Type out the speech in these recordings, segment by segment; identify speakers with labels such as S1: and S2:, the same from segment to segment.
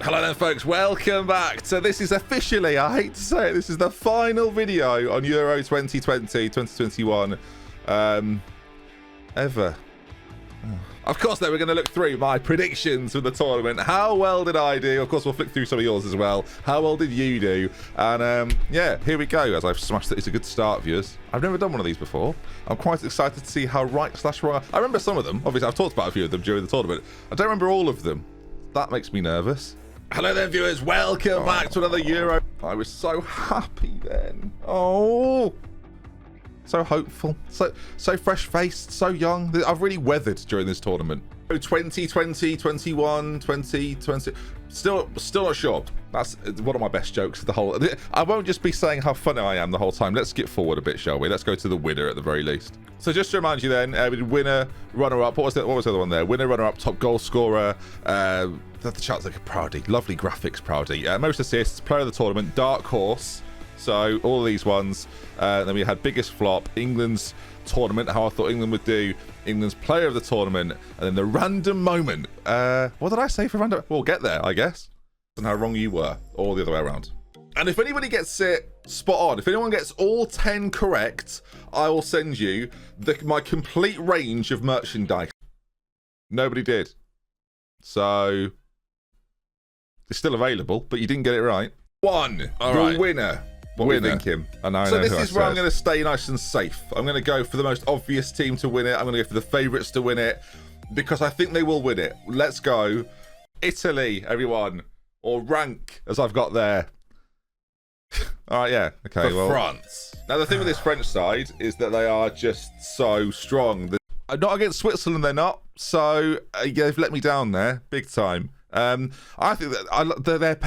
S1: Hello then folks, welcome back. So this is officially, I hate to say it, this is the final video on Euro 2020, 2021 ever. Of course, though, we're going to look through my predictions for the tournament. How well did I do? Of course, we'll flick through some of yours as well. How well did you do? And yeah, here we go. As I've smashed it, it's a good start, viewers. I've never done one of these before. I'm quite excited to see how right/wrong. I remember some of them. Obviously, I've talked about a few of them during the tournament. I don't remember all of them. That makes me nervous. Hello then, viewers. Welcome back to another Euro. I was so happy then. Oh. So hopeful, so fresh-faced, so young. I've really weathered during this tournament. 2020, 21, 2020. Still not sure. That's one of my best jokes of the whole. I won't just be saying how funny I am the whole time. Let's skip forward a bit, shall we? Let's go to the winner at the very least. So just to remind you then, we did winner, runner-up. What was the other one there? Winner, runner-up, top goal scorer. The chart's like a Proudy. Lovely graphics, Proudy. Most assists, player of the tournament, dark horse. So all of these ones. Then we had biggest flop, England's tournament, how I thought England would do, England's player of the tournament, and then the random moment. What did I say for random? We'll get there, I guess. And how wrong you were, or the other way around. And if anybody gets it spot on, if anyone gets all 10 correct, I will send you my complete range of merchandise. Nobody did. So it's still available, but you didn't get it right. The winner. What are we thinking? So this is where I'm going to stay nice and safe. I'm going to go for the most obvious team to win it. I'm going to go for the favourites to win it because I think they will win it. Let's go. Italy, everyone. Or rank, as I've got there. All right, yeah. Okay, for France. Now, the thing with this French side is that they are just so strong. Not against Switzerland, they're not. So, yeah, they've let me down there. Big time. I think that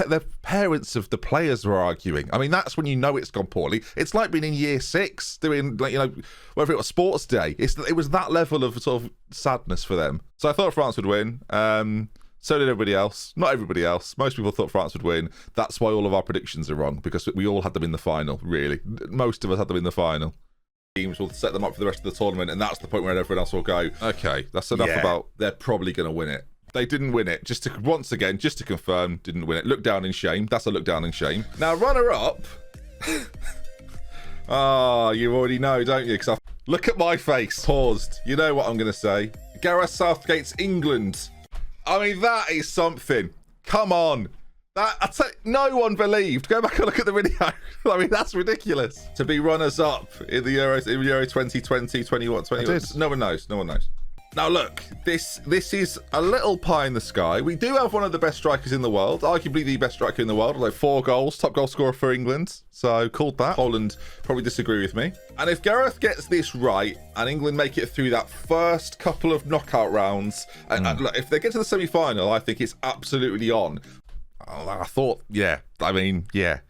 S1: the parents of the players were arguing. I mean, that's when you know it's gone poorly. It's like being in year 6 doing, like, you know, whether it was sports day. It was that level of sort of sadness for them. So I thought France would win. So did everybody else. Not everybody else. Most people thought France would win. That's why all of our predictions are wrong, because we all had them in the final, really. Most of us had them in the final. Teams will set them up for the rest of the tournament, and that's the point where everyone else will go, okay, that's enough about they're probably going to win it. They didn't win it. Once again, just to confirm, didn't win it. Look down in shame. That's a look down in shame. Now, runner-up. You already know, don't you? Because look at my face. Paused. You know what I'm going to say. Gareth Southgate's England. I mean, that is something. Come on. No one believed. Go back and look at the video. I mean, that's ridiculous. To be runners-up in the Euro 2020, 21, 21. No one knows. No one knows. Now look, this is a little pie in the sky. We do have one of the best strikers in the world, arguably the best striker in the world, although 4 goals, top goal scorer for England. So called that. Holland probably disagree with me. And if Gareth gets this right and England make it through that first couple of knockout rounds, and look, if they get to the semi-final, I think it's absolutely on. I thought, yeah, I mean, yeah.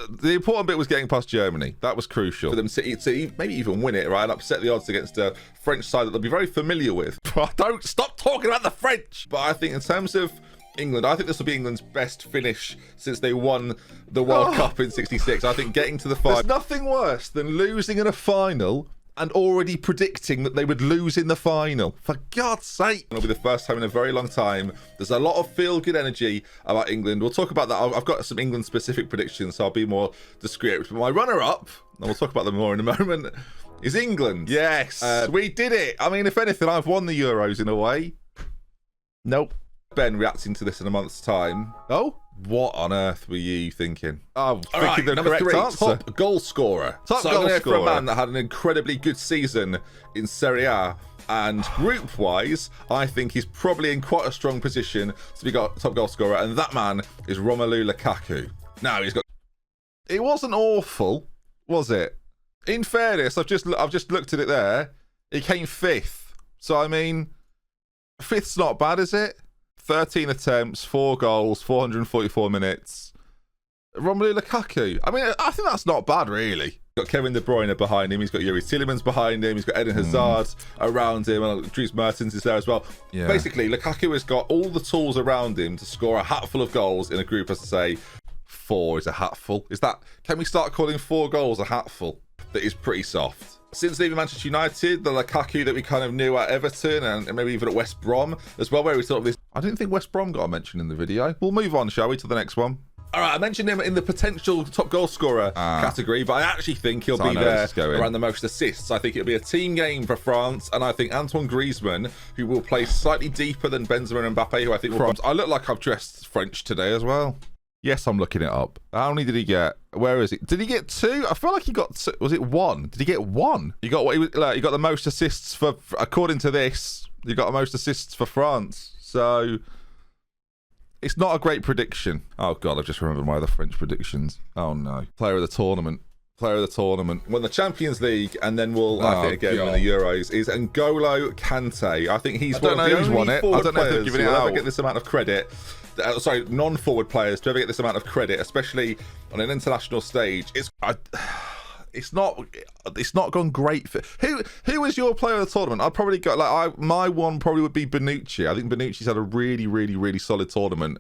S1: The important bit was getting past Germany. That was crucial for them to maybe even win it, right? And upset the odds against a French side that they'll be very familiar with. Don't stop talking about the French. But I think in terms of England, I think this will be England's best finish since they won the World Cup in '66. I think getting to the final. There's nothing worse than losing in a final and already predicting that they would lose in the final. For God's sake. It'll be the first time in a very long time. There's a lot of feel-good energy about England. We'll talk about that. I've got some England-specific predictions, so I'll be more discreet. But my runner-up, and we'll talk about them more in a moment, is England. Yes, we did it. I mean, if anything, I've won the Euros in a way. Nope. Ben reacting to this in a month's time. Oh? What on earth were you thinking? Oh, thinking the correct answer. Top goal scorer. Top goal scorer. For a man that had an incredibly good season in Serie A, and group-wise, I think he's probably in quite a strong position to be top goal scorer, and that man is Romelu Lukaku. Now he's got. It wasn't awful, was it? In fairness, I've just looked at it there. He came 5th, so I mean, 5th's not bad, is it? 13 attempts, 4 goals, 444 minutes. Romelu Lukaku. I mean, I think that's not bad, really. He's got Kevin De Bruyne behind him. He's got Yuri Tielemans behind him. He's got Eden Hazard around him. And Dries Mertens is there as well. Yeah. Basically, Lukaku has got all the tools around him to score a hatful of goals in a group, as to say, 4 is a hatful. Is that? Can we start calling 4 goals a hatful? That is pretty soft. Since leaving Manchester United, the Lukaku that we kind of knew at Everton and maybe even at West Brom as well, where we sort of this, I didn't think West Brom got a mention in the video. We'll move on, shall we, to the next one? All right, I mentioned him in the potential top goal scorer category, but I actually think he'll be there around the most assists. I think it'll be a team game for France, and I think Antoine Griezmann, who will play slightly deeper than Benzema and Mbappe, who I think will... I look like I've dressed French today as well. Yes, I'm looking it up. How many did he get? Where is it? Did he get 2? I feel like he got 2. Was it 1? Did he get 1? You got what he was like, you got the most assists for, according to this, you got the most assists for France. So it's not a great prediction. Oh god, I've just remembered my other French predictions. Oh no. Player of the tournament. Player of the tournament. Won the Champions League, and then we'll I think again win the Euros, is N'Golo Kante. I think he's one of the only forward players I don't know if they're giving it out. Get this amount of credit. Sorry, non-forward players to ever get this amount of credit, especially on an international stage. It's not gone great for who is your player of the tournament? I'd probably go my one probably would be Bonucci. I think Bonucci's had a really solid tournament.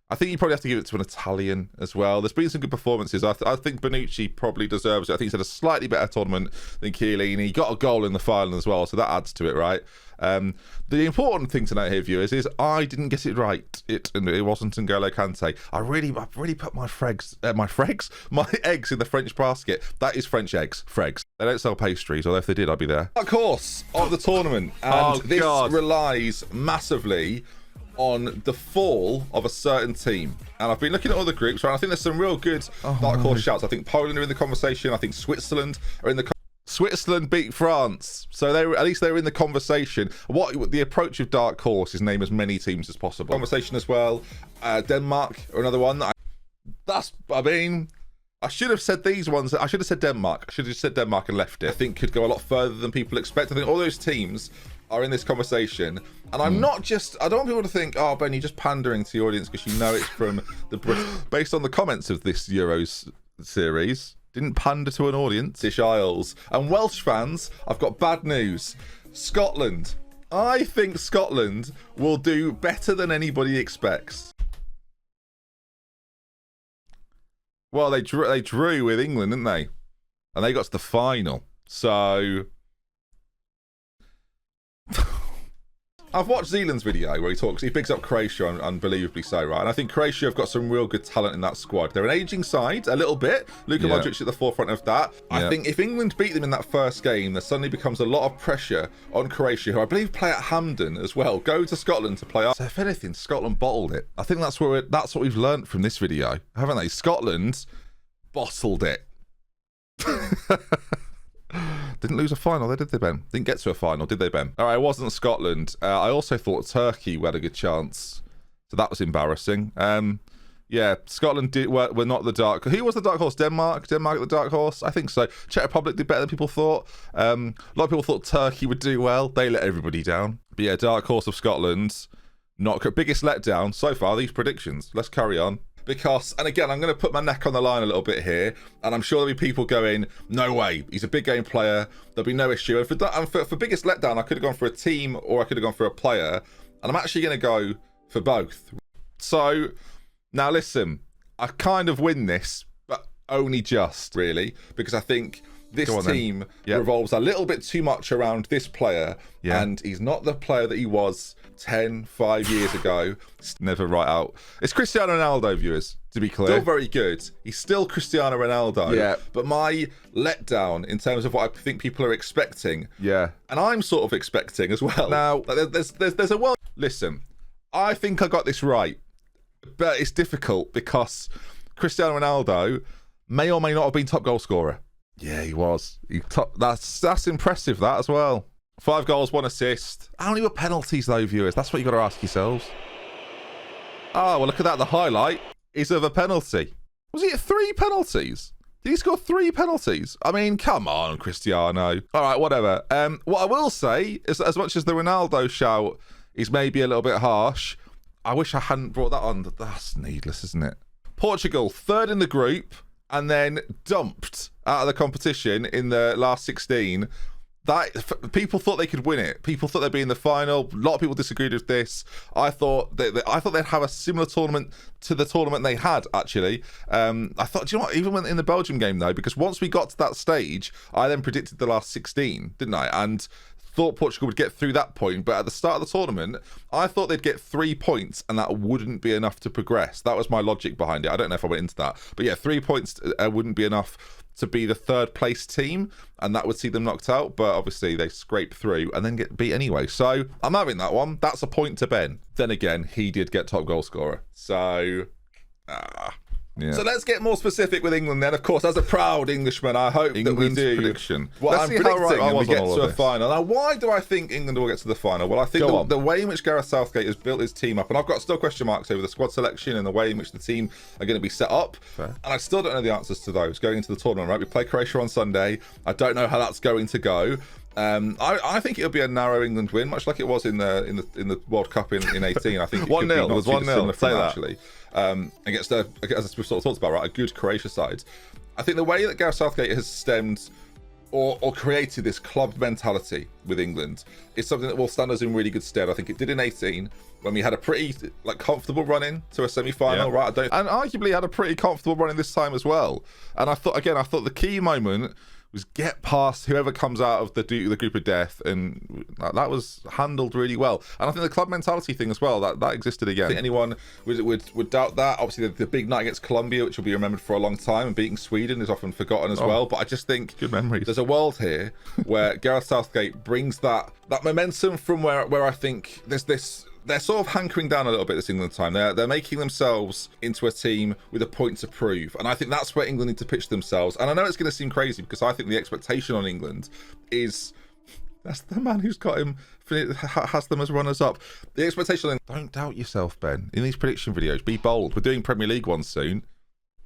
S1: I think you probably have to give it to an Italian as well. There's been some good performances. I think Bonucci probably deserves it. I think he's had a slightly better tournament than Chiellini. He got a goal in the final as well, so that adds to it, right? The important thing to note here, viewers, is I didn't get it right. It wasn't N'Golo Kante. I've really put my eggs in the French basket. That is French eggs, Fregs. They don't sell pastries, although if they did, I'd be there. Of course, of the tournament, and this relies massively on the fall of a certain team. And I've been looking at other groups, right? I think there's some real good dark horse shouts. I think Poland are in the conversation. I think Switzerland are in the Switzerland beat France, so at least they're in the conversation. What the approach of dark horse is name as many teams as possible. Conversation as well. Denmark are another one. I mean, I should have said these ones. I should have said Denmark. I should have just said Denmark and left it. I think could go a lot further than people expect. I think all those teams are in this conversation, and I'm not just, I don't want people to think, oh Ben, you're just pandering to the audience because you know it's from the based on the comments of this Euros series. Didn't pander to an audience. British Isles and Welsh fans, I've got bad news. Scotland. I think Scotland will do better than anybody expects. Well, they drew with England, didn't they? And they got to the final. So I've watched Zealand's video where he picks up Croatia, unbelievably so, right? And I think Croatia have got some real good talent in that squad. They're an aging side, a little bit. Luka Modric at the forefront of that. I think if England beat them in that first game, there suddenly becomes a lot of pressure on Croatia, who I believe play at Hampden as well. Go to Scotland to play up. So if anything, Scotland bottled it. I think that's what we've learnt from this video, haven't they? Scotland bottled it. Didn't lose a final, did they, Ben? Didn't get to a final, did they, Ben? All right, it wasn't Scotland. I also thought Turkey had a good chance, so that was embarrassing. Yeah, Scotland were not the dark. Who was the dark horse? Denmark the dark horse? I think so. Czech Republic did better than people thought. A lot of people thought Turkey would do well. They let everybody down. But yeah, dark horse of Scotland. Not biggest letdown so far. These predictions. Let's carry on. Because, and again, I'm going to put my neck on the line a little bit here, and I'm sure there'll be people going, no way, he's a big game player, there'll be no issue. And for biggest letdown, I could have gone for a team or I could have gone for a player, and I'm actually going to go for both. So, now listen, I kind of win this, but only just, really, because I think this team revolves a little bit too much around this player, and he's not the player that he was 5 years ago. Never right out. It's Cristiano Ronaldo, viewers, to be clear. Still very good. He's still Cristiano Ronaldo. Yeah. But my letdown in terms of what I think people are expecting. Yeah. And I'm sort of expecting as well. Now, there's a world. Listen, I think I got this right, but it's difficult because Cristiano Ronaldo may or may not have been top goal scorer. Yeah, he was. That's impressive, that as well. 5 goals, 1 assist. How many were penalties, though, viewers? That's what you've got to ask yourselves. Oh, well, look at that. The highlight is of a penalty. Was it 3 penalties? Did he score 3 penalties? I mean, come on, Cristiano. All right, whatever. What I will say is that as much as the Ronaldo shout is maybe a little bit harsh, I wish I hadn't brought that on. That's needless, isn't it? Portugal, 3rd in the group, and then dumped out of the competition in the last 16. People thought they could win it. People thought they'd be in the final. A lot of people disagreed with this. I thought they'd have a similar tournament to the tournament they had, actually. I thought, do you know what? Even when in the Belgium game, though, because once we got to that stage, I then predicted the last 16, didn't I? And thought Portugal would get through that point, but at the start of the tournament, I thought they'd get 3 points and that wouldn't be enough to progress. That was my logic behind it. I don't know if I went into that, but yeah, 3 points wouldn't be enough to be the 3rd place team, and that would see them knocked out, but obviously they scrape through and then get beat anyway. So I'm having that one. That's a point to Ben. Then again, he did get top goal scorer. So yeah. So let's get more specific with England then. Of course, as a proud Englishman, I hope that we do.
S2: Prediction.
S1: Well, I'm predicting and we get to a final. Now, why do I think England will get to the final? Well, I think the way in which Gareth Southgate has built his team up, and I've got still question marks over the squad selection and the way in which the team are going to be set up. Fair. And I still don't know the answers to those going into the tournament, right? We play Croatia on Sunday. I don't know how that's going to go. I think it'll be a narrow England win, much like it was in the World Cup in 18. I think
S2: 1-0. It was 1-0. Say that.
S1: Actually, against as we've sort of talked about, right, a good Croatia side. I think the way that Gareth Southgate has stemmed or created this club mentality with England is something that will stand us in really good stead. I think it did in 18 when we had a pretty comfortable run in to a semi-final, right? And arguably had a pretty comfortable run in this time as well. And I thought the key moment was get past whoever comes out of the group of death, and that was handled really well. And I think the club mentality thing as well, that existed again. I think anyone would doubt that. Obviously, the big night against Colombia, which will be remembered for a long time, and beating Sweden is often forgotten as well. But I just think
S2: good memories.
S1: There's a world here where Gareth Southgate brings that momentum from where I think there's this. They're sort of hankering down a little bit this England time. They're making themselves into a team with a point to prove. And I think that's where England need to pitch themselves. And I know it's going to seem crazy because I think the expectation on England is... That's the man who's got him, has them as runners-up. The expectation on England... Don't doubt yourself, Ben. In these prediction videos, be bold. We're doing Premier League ones soon.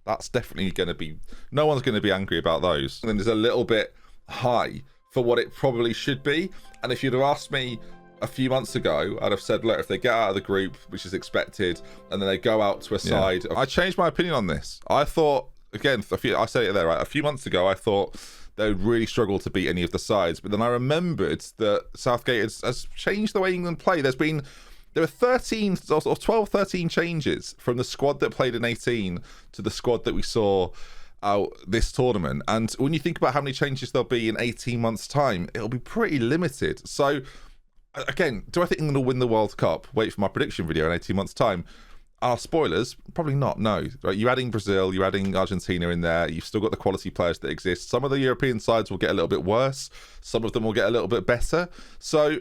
S1: That's definitely going to be... No one's going to be angry about those. And then there's a little bit high for what it probably should be. And if you'd have asked me a few months ago, I'd have said, look, if they get out of the group, which is expected, and then they go out to a side... I changed my opinion on this. I thought, again, I said it there, right? A few months ago, I thought they would really struggle to beat any of the sides. But then I remembered that Southgate has changed the way England play. There were 13 or 12, 13 changes from the squad that played in 18 to the squad that we saw out this tournament. And when you think about how many changes there'll be in 18 months' time, it'll be pretty limited. So... Again, do I think England will win the World Cup? Wait for my prediction video in 18 months' time. Spoilers? Probably not, no. Right, you're adding Brazil, you're adding Argentina in there, you've still got the quality players that exist. Some of the European sides will get a little bit worse, some of them will get a little bit better. So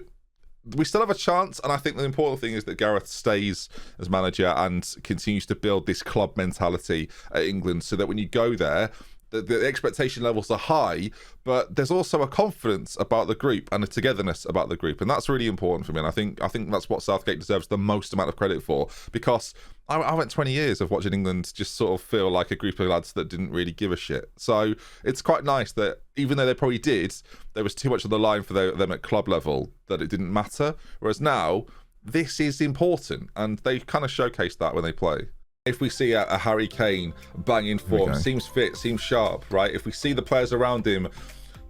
S1: we still have a chance, and I think the important thing is that Gareth stays as manager and continues to build this club mentality at England so that when you go there, the expectation levels are high, but there's also a confidence about the group and a togetherness about the group, and that's really important for me. And I think that's what Southgate deserves the most amount of credit for, because I went 20 years of watching England just sort of feel like a group of lads that didn't really give a shit. So it's quite nice that even though they probably did, there was too much on the line for them at club level that it didn't matter. Whereas now, this is important, and they kind of showcase that when they play. If we see a Harry Kane banging form, seems fit, seems sharp, right? If we see the players around him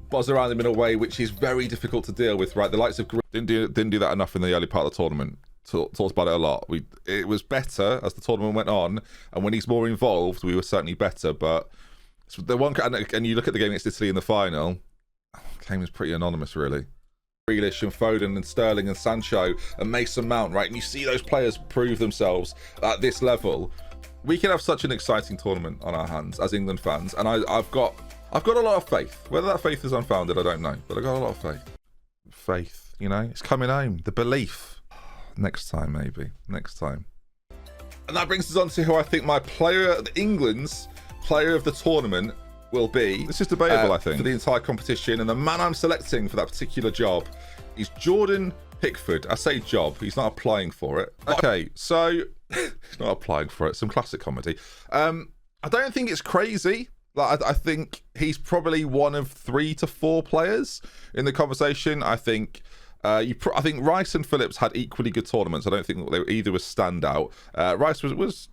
S1: buzz around him in a way which is very difficult to deal with, right? The likes of didn't do that enough in the early part of the tournament. Talked about it a lot. It was better as the tournament went on, and when he's more involved, we were certainly better. But the one, and you look at the game against Italy in the final, Kane was pretty anonymous, really. Grealish and Foden and Sterling and Sancho and Mason Mount, right? And you see those players prove themselves at this level. We can have such an exciting tournament on our hands as England fans, and I've got a lot of faith. Whether that faith is unfounded, I don't know, but I've got a lot of faith. Faith, you know, it's coming home. The belief. Next time, maybe. Next time. And that brings us on to who I think my England's player of the tournament will be. It's just debatable, I think, for the entire competition. And the man I'm selecting for that particular job is Jordan Pickford. I say job, he's not applying for it. Okay, so he's not applying for it. Some classic comedy. I don't think it's crazy. Like, I think he's probably one of 3 to 4 players in the conversation. I think I think Rice and Phillips had equally good tournaments. I don't think either was standout. Rice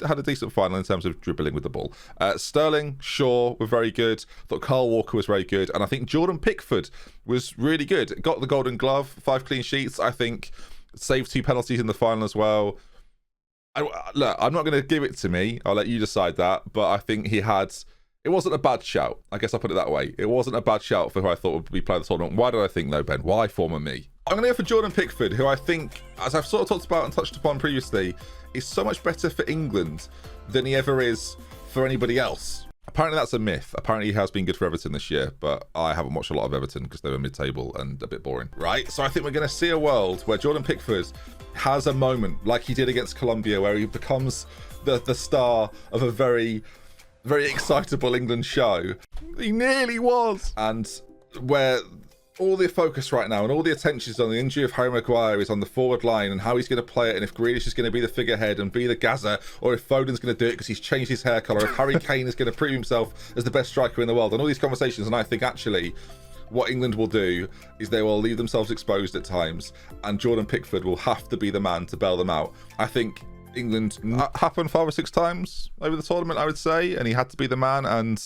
S1: had a decent final in terms of dribbling with the ball. Sterling, Shaw were very good. I thought Kyle Walker was very good, and I think Jordan Pickford was really good. Got the Golden Glove, 5 clean sheets. I think saved 2 penalties in the final as well. Look, I'm not going to give it to me. I'll let you decide that. But I think he had It wasn't a bad shout. I guess I'll put it that way. It wasn't a bad shout for who I thought would be playing the tournament. Why did I think though, Ben? Why former me? I'm going to go for Jordan Pickford, who I think, as I've sort of talked about and touched upon previously, is so much better for England than he ever is for anybody else. Apparently that's a myth. Apparently he has been good for Everton this year, but I haven't watched a lot of Everton because they were mid-table and a bit boring. Right, so I think we're going to see a world where Jordan Pickford has a moment like he did against Colombia, where he becomes the star of a very, very excitable England show. He nearly was. And where all the focus right now and all the attention is on the injury of Harry Maguire, is on the forward line and how he's going to play it, and if Grealish is going to be the figurehead and be the Gaza, or if Foden's going to do it because he's changed his hair colour, or if Harry Kane is going to prove himself as the best striker in the world, and all these conversations. And I think actually what England will do is they will leave themselves exposed at times, and Jordan Pickford will have to be the man to bail them out. I think England happened 5 or 6 times over the tournament, I would say, and he had to be the man, and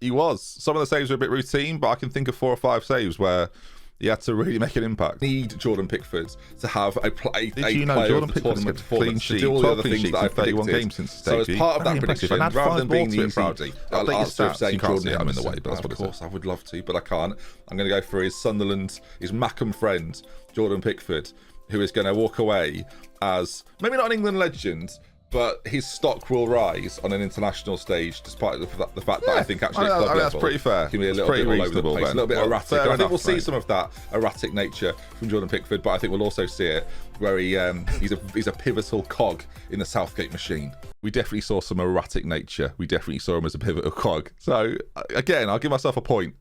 S1: he was. Some of the saves were a bit routine, but I can think of 4 or 5 saves where he had to really make an impact. Need Jordan Pickford to have a player Jordan Pickford's got clean sheet, to do all the other things that I've predicted. Games since so as part of that prediction, rather than being the easy, I'll answer saying Jordan, I'm in the way, but that's what it is. Of course, I would love to, but I can't. I'm going to go for his Sunderland, his Mackham friend, Jordan Pickford, who is going to walk away as maybe not an England legend, but his stock will rise on an international stage, despite the fact that I think actually at club level, that's pretty fair. Can be a little bit all over the place, a little bit erratic. I think we'll see some of that erratic nature from Jordan Pickford, but I think we'll also see it where he's a pivotal cog in the Southgate machine. We definitely saw some erratic nature. We definitely saw him as a pivotal cog. So again, I'll give myself a point.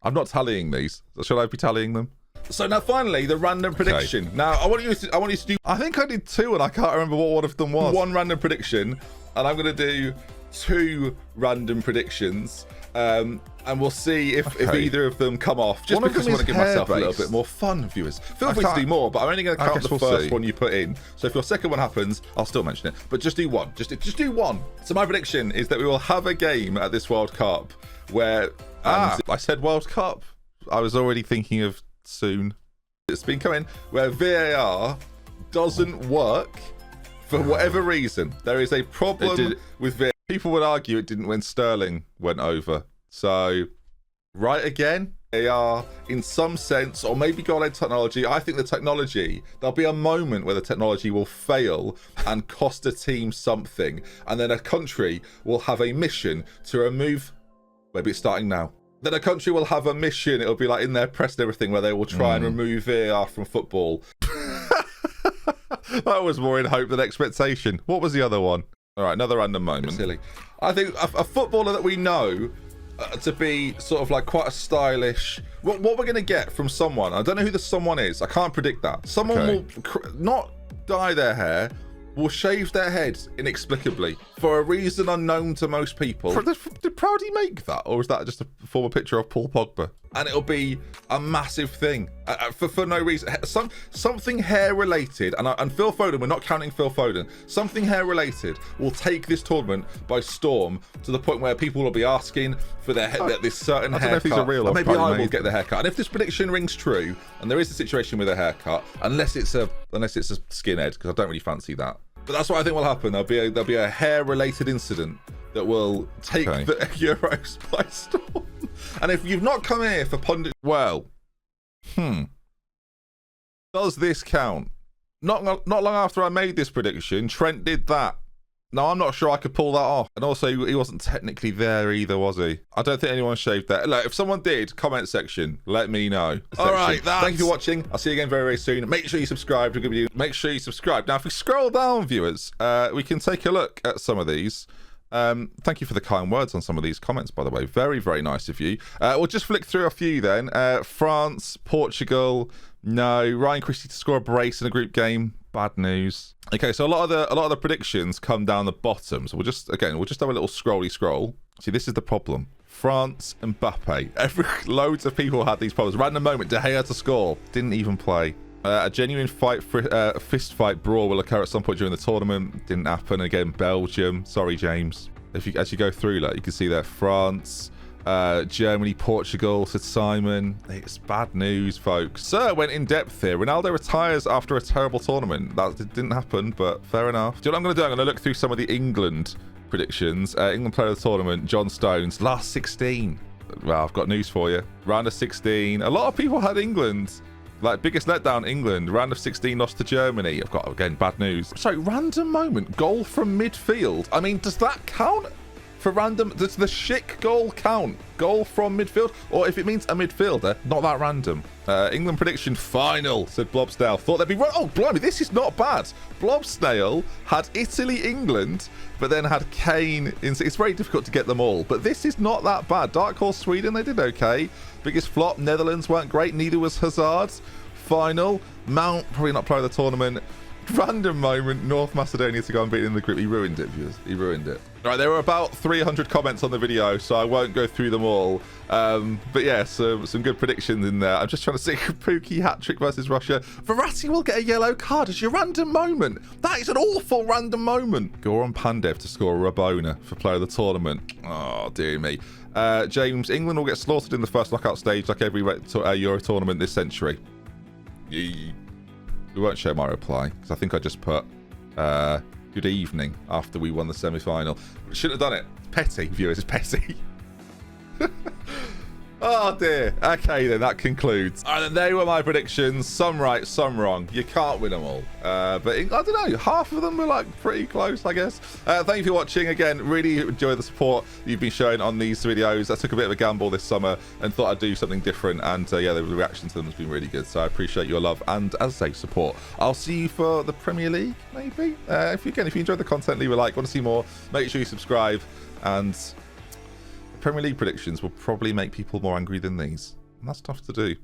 S1: I'm not tallying these. Should I be tallying them? So now finally, the random prediction. Now I want you to do, I think I did 2 and I can't remember what one of them was. 1 random prediction, and I'm going to do 2 random predictions, and we'll see if either of them come off, just because I want to give myself a little bit more fun, viewers. Feel free to do more, but I'm only going to count the first one you put in. So if your second one happens, I'll still mention it, but just do 1. Just do 1. So my prediction is that we will have a game at this World Cup where I said World Cup. I was already thinking of soon. It's been coming where VAR doesn't work for whatever reason. There is a problem with VAR. People would argue it didn't when Sterling went over. So, right again, VAR in some sense, or maybe goal-led technology. I think the technology, there'll be a moment where the technology will fail and cost a team something, and then a country will have a mission to remove. Maybe it's starting now. Then a country will have a mission, it'll be like in their press and everything, where they will try and remove VAR from football. That was more in hope than expectation. What was the other one? All right, another random moment. Silly. I think a footballer that we know to be sort of like quite a stylish, what we're going to get from someone, I don't know who the someone is, I can't predict that. Someone will not dye their hair, will shave their head inexplicably for a reason unknown to most people. Did Proudy make that, or is that just a former picture of Paul Pogba? And it'll be a massive thing for no reason. Something hair related, and Phil Foden, we're not counting Phil Foden, something hair related will take this tournament by storm to the point where people will be asking for their this certain haircut. I don't know if these are real, or maybe I will get the haircut. And if this prediction rings true, and there is a situation with a haircut, unless it's a skinhead, because I don't really fancy that. But that's what I think will happen. There'll be a hair-related incident that will take the Euros by storm. And if you've not come here for pundit, well, does this count? Not long after I made this prediction, Trent did that. No, I'm not sure I could pull that off. And also, he wasn't technically there either, was he? I don't think anyone shaved that. Look, if someone did, comment section, let me know. All right, thank you for watching. I'll see you again very, very soon. Make sure you subscribe to video. Make sure you subscribe. Now, if we scroll down, viewers, we can take a look at some of these. Thank you for the kind words on some of these comments, by the way. Very, very nice of you. We'll just flick through a few then. France, Portugal, no. Ryan Christie to score a brace in a group game. Bad news. Okay, so a lot of the predictions come down the bottom. So we'll just have a little scrolly scroll. See, this is the problem. France, Mbappe. Loads of people had these problems. Random moment, De Gea to score. Didn't even play. A genuine fist fight brawl will occur at some point during the tournament. Didn't happen. Again, Belgium. Sorry, James. As you go through, like, you can see there, France, Germany, Portugal, said Simon. It's bad news, folks. Sir went in depth here. Ronaldo retires after a terrible tournament. That didn't happen, but fair enough. Do you know what I'm going to do? I'm going to look through some of the England predictions. England player of the tournament, John Stones, last 16. Well, I've got news for you. Round of 16. A lot of people had England. Like, biggest letdown, England. Round of 16 lost to Germany. I've got, again, bad news. So, random moment. Goal from midfield. I mean, does that count? For random, does the Schick goal count? Goal from midfield? Or if it means a midfielder, not that random. England prediction final, said Blobsnail. Thought they'd be right. Oh, blimey, this is not bad. Blobsnail had Italy, England, but then had Kane. It's very difficult to get them all, but this is not that bad. Dark Horse Sweden, they did okay. Biggest flop, Netherlands weren't great. Neither was Hazard. Final, Mount, probably not player of the tournament. Random moment, North Macedonia to go and beat in the group. He ruined it, viewers. He ruined it. All right, there were about 300 comments on the video, so I won't go through them all. But yeah, so some good predictions in there. I'm just trying to see Pookie hat-trick versus Russia. Verratti will get a yellow card as your random moment. That is an awful random moment. Goran Pandev to score a Rabona for player of the tournament. Oh, dear me. James, England will get slaughtered in the first knockout stage like every Euro tournament this century. We won't show my reply because I think I just put good evening after we won the semi-final. Shouldn't have done it. It's petty, viewers. It's petty. Oh dear. Okay then, that concludes. All right, then they were my predictions. Some right, some wrong. You can't win them all. But I don't know, half of them were like pretty close, I guess. Thank you for watching. Again, really enjoy the support you've been showing on these videos. I took a bit of a gamble this summer and thought I'd do something different. And yeah, the reaction to them has been really good. So I appreciate your love and, as I say, support. I'll see you for the Premier League, maybe. If you enjoyed the content, leave a like. Want to see more, make sure you subscribe. And Premier League predictions will probably make people more angry than these. And that's tough to do.